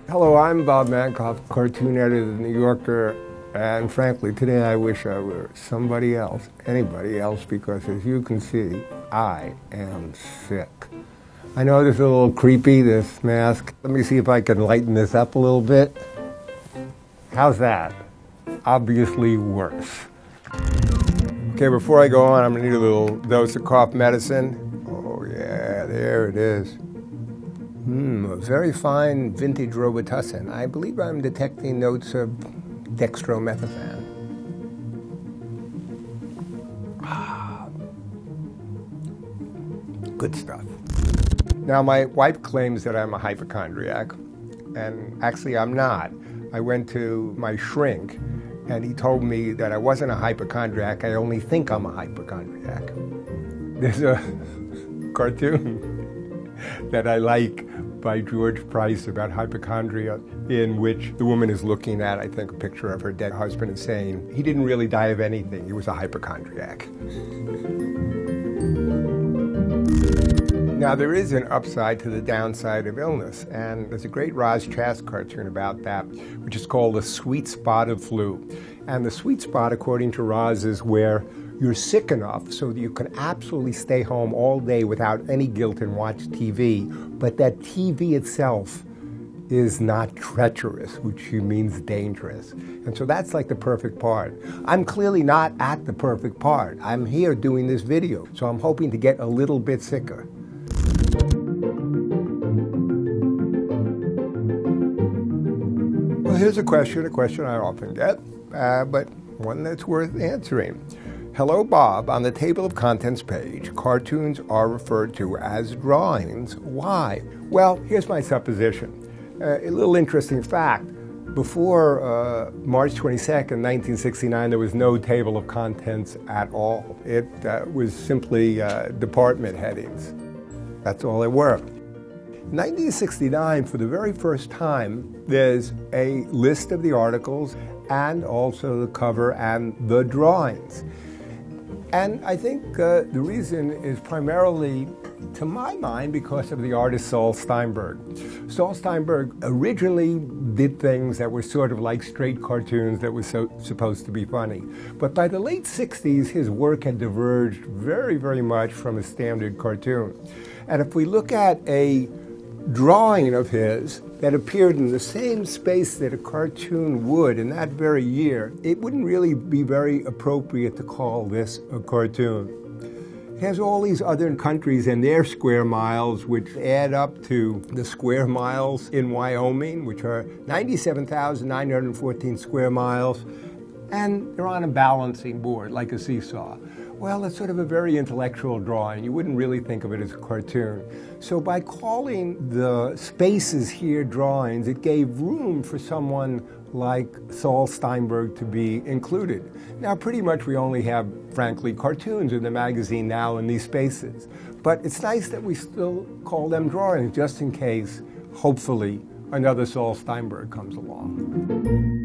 Hello, I'm Bob Mankoff, cartoon editor of The New Yorker, and frankly, today I wish I were somebody else, anybody else, because as you can see, I am sick. I know this is a little creepy, this mask. Let me see if I can lighten this up a little bit. How's that? Obviously worse. Okay, before I go on, I'm gonna need a little dose of cough medicine. Oh yeah, there it is. A very fine vintage Robitussin. I believe I'm detecting notes of dextromethorphan. Good stuff. Now, my wife claims that I'm a hypochondriac, and actually I'm not. I went to my shrink, and he told me that I wasn't a hypochondriac, I only think I'm a hypochondriac. There's a cartoon that I like by George Price about hypochondria, in which the woman is looking at, I think, a picture of her dead husband and saying, he didn't really die of anything, he was a hypochondriac. Now, there is an upside to the downside of illness, and there's a great Roz Chast cartoon about that, which is called The Sweet Spot of Flu. And the sweet spot, according to Roz, is where you're sick enough so that you can absolutely stay home all day without any guilt and watch TV, but that TV itself is not treacherous, which means dangerous. And so that's like the perfect part. I'm clearly not at the perfect part. I'm here doing this video, so I'm hoping to get a little bit sicker. Well, here's a question I often get, but one that's worth answering. Hello, Bob. On the table of contents page, cartoons are referred to as drawings. Why? Well, here's my supposition. A little interesting fact. Before March 22nd, 1969, there was no table of contents at all. It was simply department headings. That's all there were. In 1969, for the very first time, there's a list of the articles and also the cover and the drawings. And I think the reason is primarily, to my mind, because of the artist Saul Steinberg. Saul Steinberg originally did things that were sort of like straight cartoons that were supposed to be funny. But by the late 60s, his work had diverged very, very much from a standard cartoon. And if we look at a drawing of his that appeared in the same space that a cartoon would in that very year, it wouldn't really be very appropriate to call this a cartoon. It has all these other countries and their square miles, which add up to the square miles in Wyoming, which are 97,914 square miles, and they're on a balancing board, like a seesaw. Well, it's sort of a very intellectual drawing. You wouldn't really think of it as a cartoon. So by calling the spaces here drawings, it gave room for someone like Saul Steinberg to be included. Now, pretty much we only have, frankly, cartoons in the magazine now in these spaces. But it's nice that we still call them drawings, just in case, hopefully, another Saul Steinberg comes along.